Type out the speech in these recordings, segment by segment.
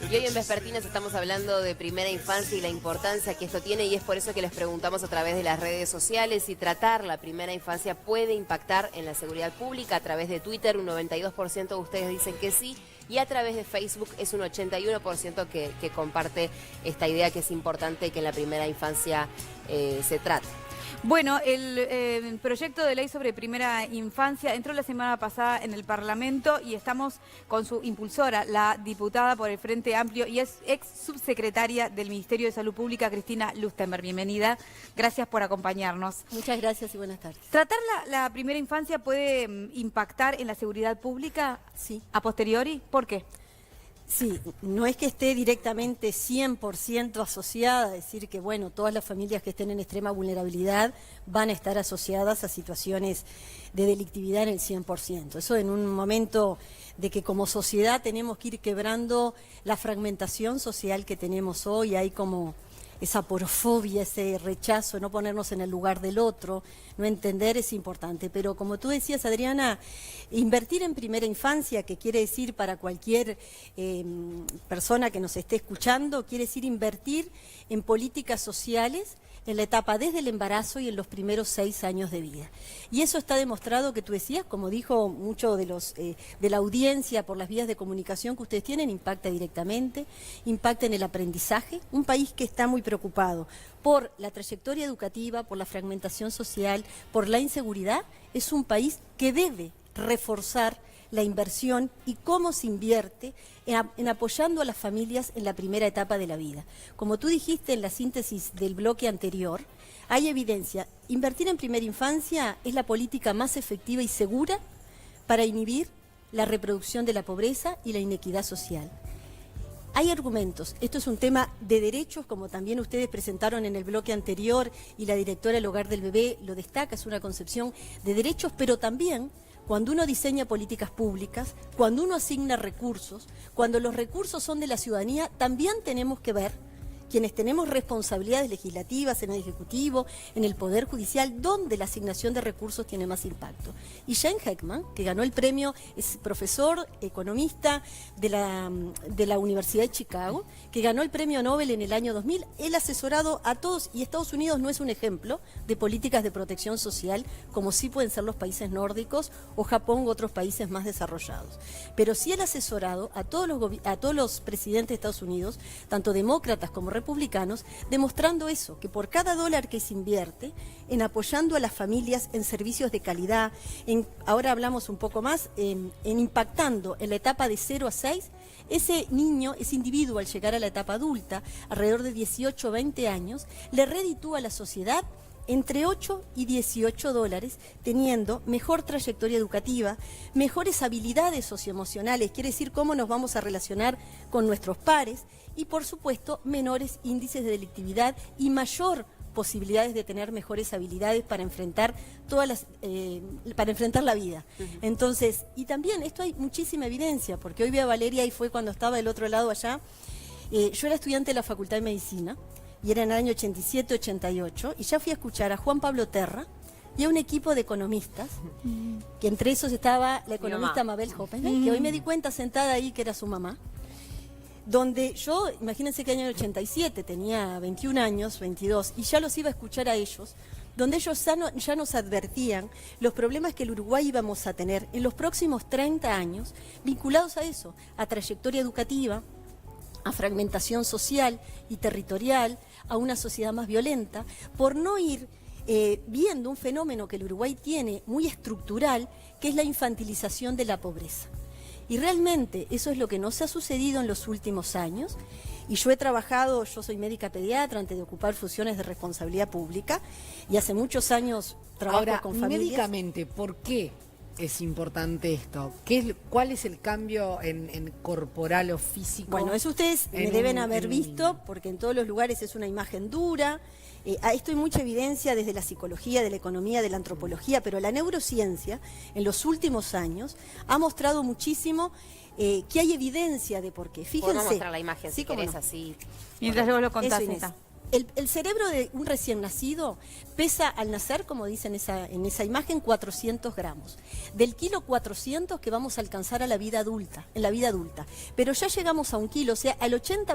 Y hoy en Vespertines estamos hablando de primera infancia y la importancia que esto tiene, y es por eso que les preguntamos a través de las redes sociales si tratar la primera infancia puede impactar en la seguridad pública. A través de Twitter un 92% de ustedes dicen que sí, y a través de Facebook es un 81% que comparte esta idea que es importante que en la primera infancia se trate. Bueno, el proyecto de ley sobre primera infancia entró la semana pasada en el Parlamento y estamos con su impulsora, la diputada por el Frente Amplio y es ex subsecretaria del Ministerio de Salud Pública, Cristina Lustenberg. Bienvenida, gracias por acompañarnos. Muchas gracias y buenas tardes. ¿Tratar la primera infancia puede impactar en la seguridad pública? Sí. ¿A posteriori? ¿Por qué? Sí, no es que esté directamente 100% asociada, decir que bueno, todas las familias que estén en extrema vulnerabilidad van a estar asociadas a situaciones de delictividad en el 100%. Eso en un momento de que como sociedad tenemos que ir quebrando la fragmentación social que tenemos hoy, hay como esa porofobia, ese rechazo, no ponernos en el lugar del otro, no entender es importante. Pero como tú decías, Adriana, invertir en primera infancia, que quiere decir para cualquier persona que nos esté escuchando, quiere decir invertir en políticas sociales en la etapa desde el embarazo y en los primeros 6 años de vida. Y eso está demostrado que tú decías, como dijo mucho de la audiencia por las vías de comunicación que ustedes tienen, impacta directamente, impacta en el aprendizaje. Un país que está muy preocupado por la trayectoria educativa, por la fragmentación social, por la inseguridad, es un país que debe reforzar la inversión y cómo se invierte en apoyando a las familias en la primera etapa de la vida. Como tú dijiste en la síntesis del bloque anterior, hay evidencia. Invertir en primera infancia es la política más efectiva y segura para inhibir la reproducción de la pobreza y la inequidad social. Hay argumentos. Esto es un tema de derechos, como también ustedes presentaron en el bloque anterior y la directora del Hogar del Bebé lo destaca, es una concepción de derechos, pero también cuando uno diseña políticas públicas, cuando uno asigna recursos, cuando los recursos son de la ciudadanía, también tenemos que ver, quienes tenemos responsabilidades legislativas en el Ejecutivo, en el Poder Judicial, donde la asignación de recursos tiene más impacto. Y Jane Heckman, que ganó el premio, es profesor, economista de la Universidad de Chicago, que ganó el premio Nobel en el año 2000, él ha asesorado a todos, y Estados Unidos no es un ejemplo de políticas de protección social, como sí pueden ser los países nórdicos o Japón u otros países más desarrollados. Pero sí él ha asesorado a todos los presidentes de Estados Unidos, tanto demócratas como republicanos, demostrando eso, que por cada dólar que se invierte en apoyando a las familias en servicios de calidad, ahora hablamos un poco más, en impactando en la etapa de 0 a 6, ese niño, ese individuo al llegar a la etapa adulta, alrededor de 18 o 20 años, le reditúa a la sociedad entre 8 y 18 dólares, teniendo mejor trayectoria educativa, mejores habilidades socioemocionales, quiere decir cómo nos vamos a relacionar con nuestros pares, y por supuesto menores índices de delictividad y mayor posibilidades de tener mejores habilidades para enfrentar para enfrentar la vida. Entonces, y también esto hay muchísima evidencia, porque hoy vi a Valeria y fue cuando estaba del otro lado allá. Yo era estudiante de la Facultad de Medicina y era en el año 87-88 y ya fui a escuchar a Juan Pablo Terra y a un equipo de economistas, que entre esos estaba la economista Mabel Hoppenheim, que hoy me di cuenta sentada ahí que era su mamá, donde yo, imagínense que en el año 87 tenía 21 años, 22, y ya los iba a escuchar a ellos, donde ellos ya nos advertían los problemas que el Uruguay íbamos a tener en los próximos 30 años, vinculados a eso, a trayectoria educativa, a fragmentación social y territorial, a una sociedad más violenta, por no ir viendo un fenómeno que el Uruguay tiene muy estructural, que es la infantilización de la pobreza. Y realmente eso es lo que nos ha sucedido en los últimos años. Y yo he trabajado, yo soy médica pediatra antes de ocupar funciones de responsabilidad pública, y hace muchos años trabajo con familias. Médicamente, ¿por qué es importante esto? ¿Cuál es el cambio en corporal o físico? Bueno, eso ustedes me deben haber visto, porque en todos los lugares es una imagen dura. Esto hay mucha evidencia desde la psicología, de la economía, de la antropología, pero la neurociencia en los últimos años ha mostrado muchísimo que hay evidencia de por qué. Fíjense. Podemos mostrar la imagen, sí, si querés, no. así. Mientras luego lo contás, Eso, Inés. El cerebro de un recién nacido pesa al nacer, como dicen en esa imagen, 400 gramos. Del kilo 400 que vamos a alcanzar a la vida adulta, en la vida adulta. Pero ya llegamos a 1 kilo, o sea,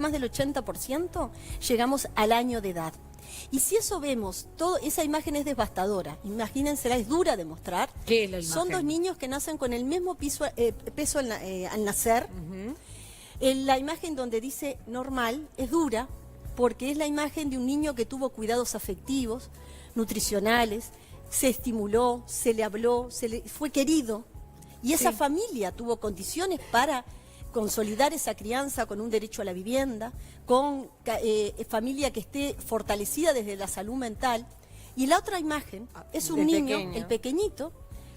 más del 80% llegamos al año de edad. Y si eso vemos, esa imagen es devastadora. Imagínensela, es dura de mostrar. ¿Qué es la imagen? Son 2 niños que nacen con el mismo peso al nacer. La imagen donde dice normal es dura, porque es la imagen de un niño que tuvo cuidados afectivos, nutricionales, se estimuló, se le habló, fue querido, y esa familia tuvo condiciones para consolidar esa crianza con un derecho a la vivienda, con familia que esté fortalecida desde la salud mental. Y la otra imagen es un niño, el pequeñito,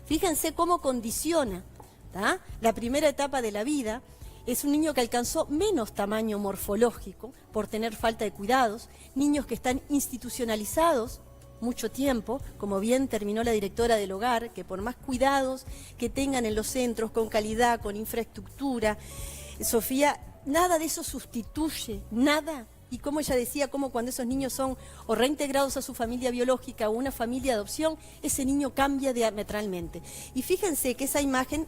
fíjense cómo condiciona, ¿tá?, la primera etapa de la vida. Es un niño que alcanzó menos tamaño morfológico por tener falta de cuidados, niños que están institucionalizados mucho tiempo, como bien terminó la directora del hogar, que por más cuidados que tengan en los centros, con calidad, con infraestructura, Sofía, nada de eso sustituye, nada. Y como ella decía, como cuando esos niños son o reintegrados a su familia biológica o una familia de adopción, ese niño cambia diametralmente. Y fíjense que esa imagen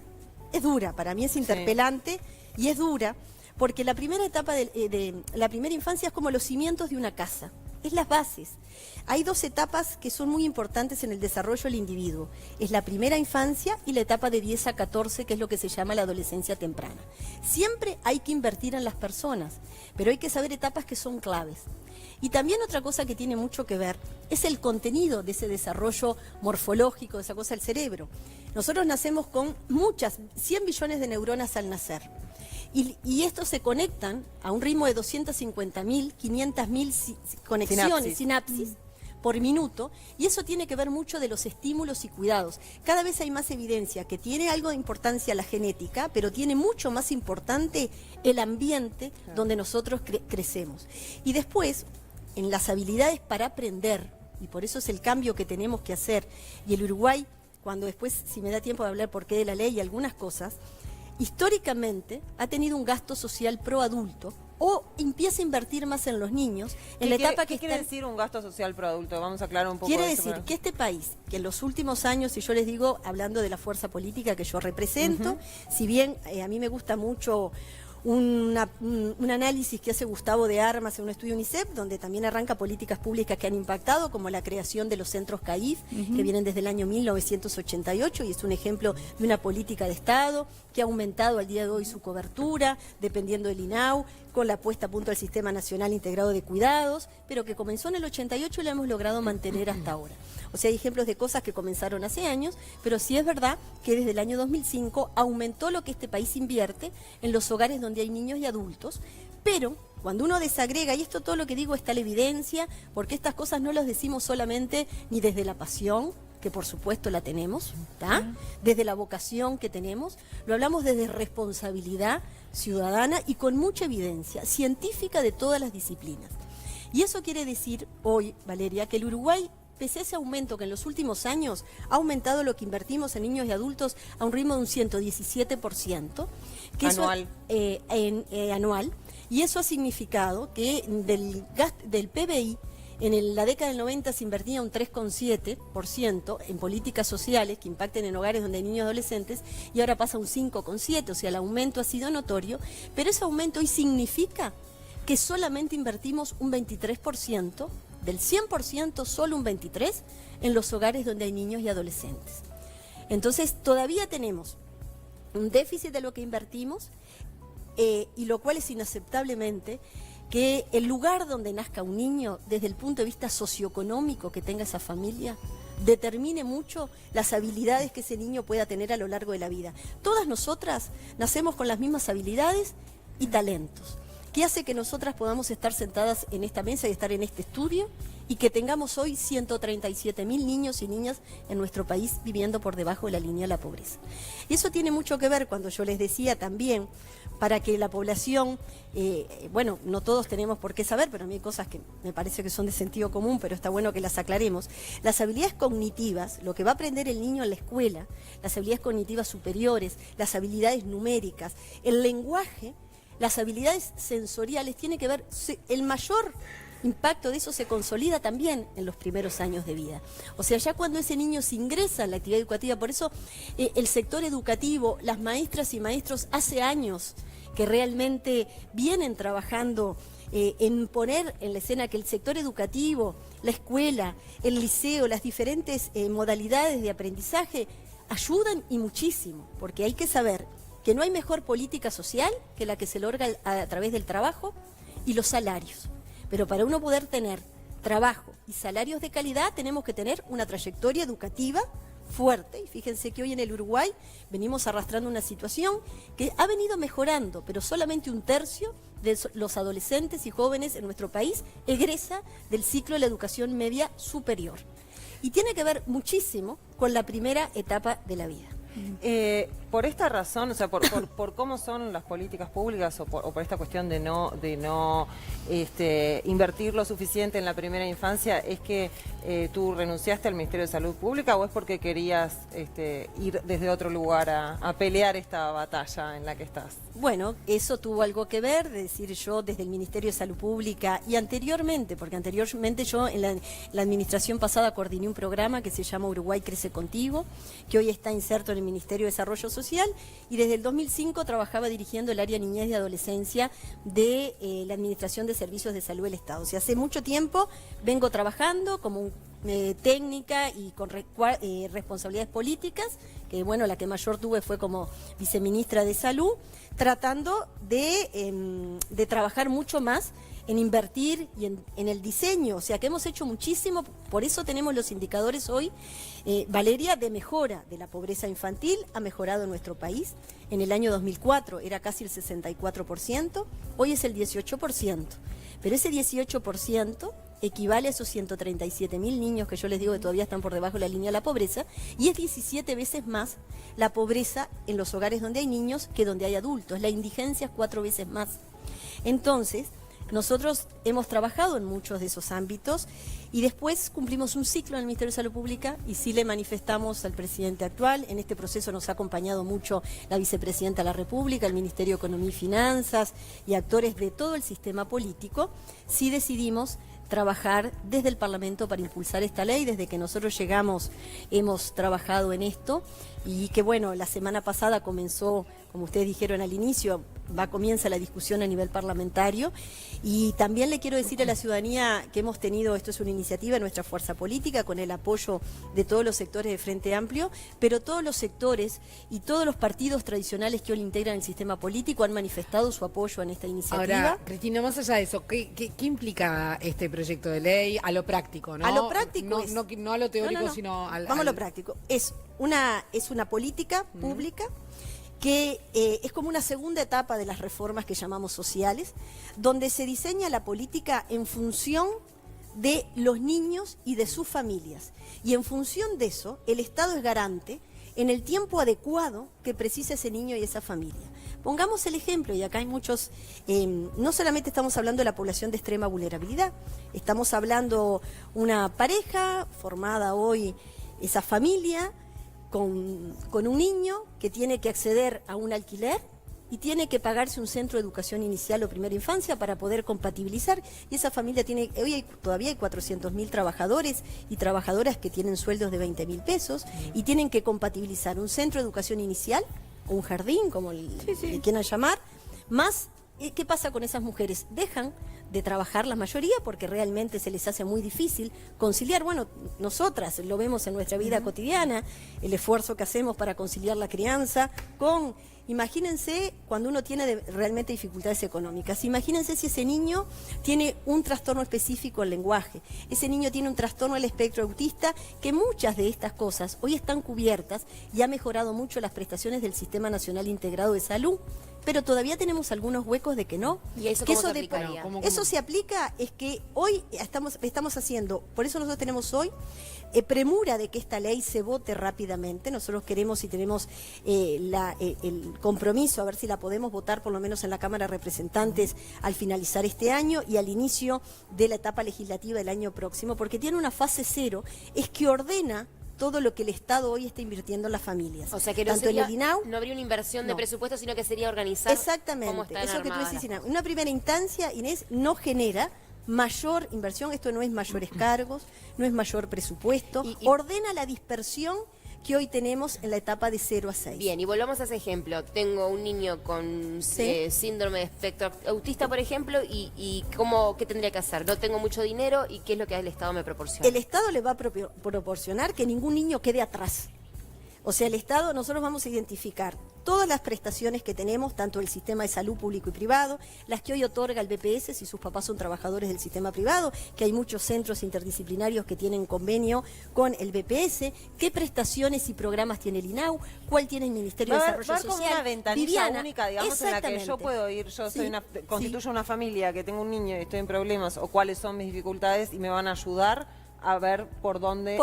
es dura, para mí es interpelante. Y es dura porque la primera etapa de la primera infancia es como los cimientos de una casa, es las bases. Hay 2 etapas que son muy importantes en el desarrollo del individuo. Es la primera infancia y la etapa de 10 a 14, que es lo que se llama la adolescencia temprana. Siempre hay que invertir en las personas, pero hay que saber etapas que son claves. Y también otra cosa que tiene mucho que ver es el contenido de ese desarrollo morfológico, de esa cosa del cerebro. Nosotros nacemos con 100 billones de neuronas al nacer. Y estos se conectan a un ritmo de 250.000, 500.000 conexiones, sinapsis, por minuto, y eso tiene que ver mucho de los estímulos y cuidados. Cada vez hay más evidencia que tiene algo de importancia la genética, pero tiene mucho más importante el ambiente donde nosotros crecemos. Y después, en las habilidades para aprender, y por eso es el cambio que tenemos que hacer, y el Uruguay, cuando después, si me da tiempo de hablar por qué de la ley y algunas cosas, históricamente ha tenido un gasto social pro adulto o empieza a invertir más en los niños en la etapa que ¿Qué quiere decir un gasto social pro adulto? Vamos a aclarar un poco. Quiere decir que este país, que en los últimos años, si yo les digo, hablando de la fuerza política que yo represento, si bien a mí me gusta mucho un análisis que hace Gustavo de Armas en un estudio UNICEF, donde también arranca políticas públicas que han impactado, como la creación de los centros CAIF, que vienen desde el año 1988, y es un ejemplo de una política de Estado que ha aumentado al día de hoy su cobertura, dependiendo del INAU, con la puesta a punto del Sistema Nacional Integrado de Cuidados, pero que comenzó en el 88 y lo hemos logrado mantener hasta ahora. O sea, hay ejemplos de cosas que comenzaron hace años, pero sí es verdad que desde el año 2005 aumentó lo que este país invierte en los hogares donde hay niños y adultos, pero cuando uno desagrega, y esto todo lo que digo está la evidencia, porque estas cosas no las decimos solamente ni desde la pasión, que por supuesto la tenemos, ¿tá?, desde la vocación que tenemos, lo hablamos desde responsabilidad ciudadana y con mucha evidencia científica de todas las disciplinas. Y eso quiere decir hoy, Valeria, que el Uruguay, pese a ese aumento que en los últimos años ha aumentado lo que invertimos en niños y adultos a un ritmo de un 117%, que anual. Eso, anual, y eso ha significado que del PBI, en la década del 90 se invertía un 3,7% en políticas sociales que impacten en hogares donde hay niños y adolescentes, y ahora pasa un 5,7%, o sea, el aumento ha sido notorio, pero ese aumento hoy significa que solamente invertimos un 23%, del 100% solo un 23% en los hogares donde hay niños y adolescentes. Entonces todavía tenemos un déficit de lo que invertimos, y lo cual es inaceptablemente que el lugar donde nazca un niño, desde el punto de vista socioeconómico que tenga esa familia, determine mucho las habilidades que ese niño pueda tener a lo largo de la vida. Todas nosotras nacemos con las mismas habilidades y talentos, que hace que nosotras podamos estar sentadas en esta mesa y estar en este estudio, y que tengamos hoy 137.000 niños y niñas en nuestro país viviendo por debajo de la línea de la pobreza. Y eso tiene mucho que ver, cuando yo les decía también, para que la población, bueno, no todos tenemos por qué saber, pero a mí hay cosas que me parece que son de sentido común, pero está bueno que las aclaremos. Las habilidades cognitivas, lo que va a aprender el niño en la escuela, las habilidades cognitivas superiores, las habilidades numéricas, el lenguaje, las habilidades sensoriales, tiene que ver, el mayor impacto de eso se consolida también en los primeros años de vida. O sea, ya cuando ese niño se ingresa en la actividad educativa, por eso el sector educativo, las maestras y maestros hace años que realmente vienen trabajando en poner en la escena que el sector educativo, la escuela, el liceo, las diferentes modalidades de aprendizaje ayudan y muchísimo, porque hay que saber que no hay mejor política social que la que se logra a través del trabajo y los salarios. Pero para uno poder tener trabajo y salarios de calidad tenemos que tener una trayectoria educativa fuerte. Y fíjense que hoy en el Uruguay venimos arrastrando una situación que ha venido mejorando, pero solamente 1/3 de los adolescentes y jóvenes en nuestro país egresa del ciclo de la educación media superior. Y tiene que ver muchísimo con la primera etapa de la vida. Por esta razón, o sea, por cómo son las políticas públicas o por esta cuestión de no invertir lo suficiente en la primera infancia, ¿es que tú renunciaste al Ministerio de Salud Pública o es porque querías ir desde otro lugar a pelear esta batalla en la que estás? Bueno, eso tuvo algo que ver, de decir yo desde el Ministerio de Salud Pública y anteriormente, porque anteriormente yo en la administración pasada coordiné un programa que se llama Uruguay Crece Contigo, que hoy está inserto en el Ministerio de Desarrollo Social, y desde el 2005 trabajaba dirigiendo el área niñez y adolescencia de la Administración de Servicios de Salud del Estado. O sea, hace mucho tiempo vengo trabajando como técnica y con responsabilidades políticas, que bueno, la que mayor tuve fue como viceministra de Salud, tratando de trabajar mucho más en invertir y en el diseño, o sea que hemos hecho muchísimo, por eso tenemos los indicadores hoy, Valeria, de mejora de la pobreza infantil, ha mejorado en nuestro país, en el año 2004 era casi el 64%, hoy es el 18%, pero ese 18% equivale a esos 137.000 niños que yo les digo que todavía están por debajo de la línea de la pobreza, y es 17 veces más la pobreza en los hogares donde hay niños que donde hay adultos, la indigencia es 4 veces más. Entonces, nosotros hemos trabajado en muchos de esos ámbitos y después cumplimos un ciclo en el Ministerio de Salud Pública y sí le manifestamos al presidente actual. En este proceso nos ha acompañado mucho la vicepresidenta de la República, el Ministerio de Economía y Finanzas y actores de todo el sistema político. Sí decidimos trabajar desde el Parlamento para impulsar esta ley. Desde que nosotros llegamos hemos trabajado en esto y que bueno, la semana pasada comenzó, como ustedes dijeron al inicio, comienza la discusión a nivel parlamentario, y también le quiero decir a la ciudadanía que hemos tenido, esto es una iniciativa de nuestra fuerza política con el apoyo de todos los sectores de Frente Amplio, pero todos los sectores y todos los partidos tradicionales que hoy integran el sistema político han manifestado su apoyo en esta iniciativa. Ahora, Cristina, más allá de eso, ¿qué implica este proyecto de ley a lo práctico? ¿No? A lo práctico no a lo teórico, sino al... Vamos a lo práctico. Es una política pública que es como una segunda etapa de las reformas que llamamos sociales, donde se diseña la política en función de los niños y de sus familias. Y en función de eso, el Estado es garante en el tiempo adecuado que precisa ese niño y esa familia. Pongamos el ejemplo, y acá hay muchos, no solamente estamos hablando de la población de extrema vulnerabilidad, estamos hablando una pareja formada hoy, esa familia, con un niño que tiene que acceder a un alquiler y tiene que pagarse un centro de educación inicial o primera infancia para poder compatibilizar, y esa familia tiene, todavía hay 400.000 trabajadores y trabajadoras que tienen sueldos de 20.000 pesos y tienen que compatibilizar un centro de educación inicial o un jardín, como le quieran llamar, más. ¿Qué pasa con esas mujeres? Dejan de trabajar la mayoría porque realmente se les hace muy difícil conciliar. Bueno, nosotras lo vemos en nuestra vida cotidiana, el esfuerzo que hacemos para conciliar la crianza con... Imagínense cuando uno tiene realmente dificultades económicas, imagínense si ese niño tiene un trastorno específico del lenguaje, ese niño tiene un trastorno del espectro autista, que muchas de estas cosas hoy están cubiertas y ha mejorado mucho las prestaciones del Sistema Nacional Integrado de Salud, pero todavía tenemos algunos huecos de que no. ¿Y eso cómo se aplicaría? Eso se aplica, es que hoy estamos haciendo, por eso nosotros tenemos hoy premura de que esta ley se vote rápidamente. Nosotros queremos y tenemos el compromiso a ver si la podemos votar por lo menos en la Cámara de Representantes al finalizar este año y al inicio de la etapa legislativa del año próximo, porque tiene una fase 0, es que ordena todo lo que el Estado hoy está invirtiendo en las familias. O sea que no habría una inversión de presupuesto, sino que sería organizar. Exactamente, eso que tú decís, en una primera instancia, Inés, no genera mayor inversión, esto no es mayores cargos, no es mayor presupuesto, ordena la dispersión que hoy tenemos en la etapa de 0 a 6. Bien, y volvamos a ese ejemplo. Tengo un niño con síndrome de espectro autista, por ejemplo, y ¿qué tendría que hacer? No tengo mucho dinero, ¿y qué es lo que el Estado me proporciona? El Estado le va a proporcionar que ningún niño quede atrás. O sea, el Estado, nosotros vamos a identificar todas las prestaciones que tenemos, tanto el sistema de salud público y privado, las que hoy otorga el BPS si sus papás son trabajadores del sistema privado, que hay muchos centros interdisciplinarios que tienen convenio con el BPS, qué prestaciones y programas tiene el INAU, cuál tiene el Ministerio de Desarrollo Va como Social. una ventanilla Viviana, única, digamos, en la que yo puedo ir, yo soy constituyo una familia que tengo un niño y estoy en problemas, o cuáles son mis dificultades, y me van a ayudar a ver por dónde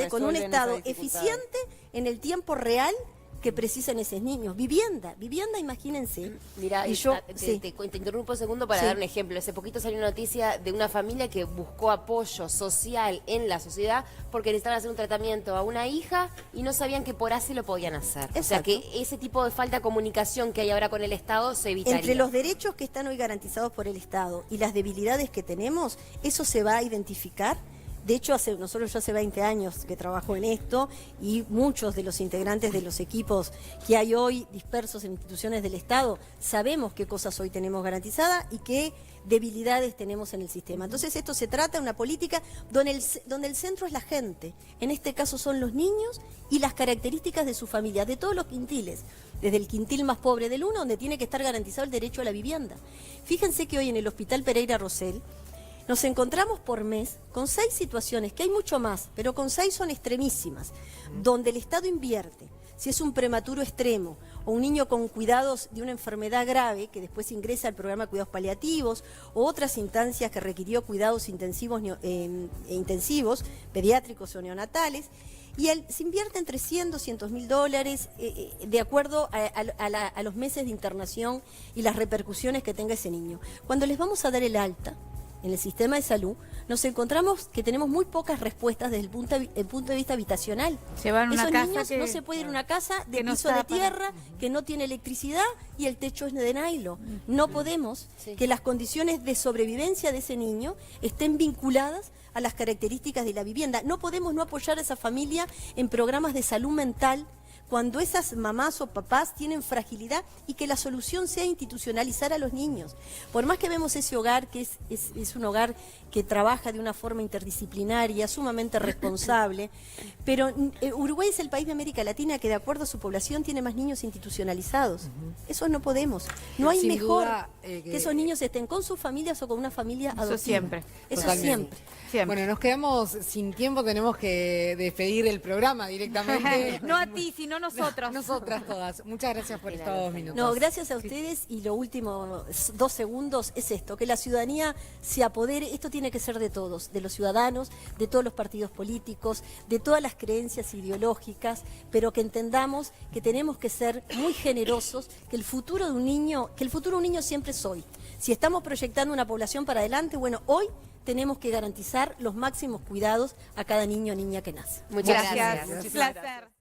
con un Estado eficiente en el tiempo real que precisan esos niños. Vivienda, imagínense. Mira, y yo te interrumpo un segundo para dar un ejemplo. Hace poquito salió una noticia de una familia que buscó apoyo social en la sociedad porque necesitaban hacer un tratamiento a una hija y no sabían que por ACE lo podían hacer. Exacto. O sea que ese tipo de falta de comunicación que hay ahora con el Estado se evitaría. Entre los derechos que están hoy garantizados por el Estado y las debilidades que tenemos, eso se va a identificar. De hecho, nosotros yo hace 20 años que trabajo en esto y muchos de los integrantes de los equipos que hay hoy dispersos en instituciones del Estado sabemos qué cosas hoy tenemos garantizadas y qué debilidades tenemos en el sistema. Entonces esto se trata de una política donde el centro es la gente. En este caso son los niños y las características de su familia, de todos los quintiles. Desde el quintil más pobre del 1, donde tiene que estar garantizado el derecho a la vivienda. Fíjense que hoy en el Hospital Pereira Rosell nos encontramos por mes con 6 situaciones, que hay mucho más, pero con 6 son extremísimas, donde el Estado invierte. Si es un prematuro extremo o un niño con cuidados de una enfermedad grave que después ingresa al programa de cuidados paliativos o otras instancias que requirió cuidados intensivos, pediátricos o neonatales, y se invierte entre $100, $200.000 de acuerdo a los meses de internación y las repercusiones que tenga ese niño. Cuando les vamos a dar el alta en el sistema de salud, nos encontramos que tenemos muy pocas respuestas desde el punto de vista habitacional. Se van a una Esos casa niños que no se puede ir a una casa de no piso está de tierra, que no tiene electricidad y el techo es de nylon. No podemos que las condiciones de sobrevivencia de ese niño estén vinculadas a las características de la vivienda. No podemos no apoyar a esa familia en programas de salud mental cuando esas mamás o papás tienen fragilidad y que la solución sea institucionalizar a los niños. Por más que vemos ese hogar, que es un hogar que trabaja de una forma interdisciplinaria, sumamente responsable, pero Uruguay es el país de América Latina que de acuerdo a su población tiene más niños institucionalizados. Eso no podemos. No hay Sin mejor duda, que esos niños estén con sus familias o con una familia adoptiva. siempre. Eso Totalmente. siempre. Bueno, nos quedamos sin tiempo, tenemos que despedir el programa directamente. No a ti, sino nosotros. Nosotras todas. Muchas gracias por estos 2 minutos. No, gracias a ustedes y lo último, 2 segundos, es esto, que la ciudadanía se apodere, esto tiene que ser de todos, de los ciudadanos, de todos los partidos políticos, de todas las creencias ideológicas, pero que entendamos que tenemos que ser muy generosos, que el futuro de un niño siempre es hoy. Si estamos proyectando una población para adelante, bueno, hoy tenemos que garantizar los máximos cuidados a cada niño o niña que nace. Muchas Gracias. gracias. Placer.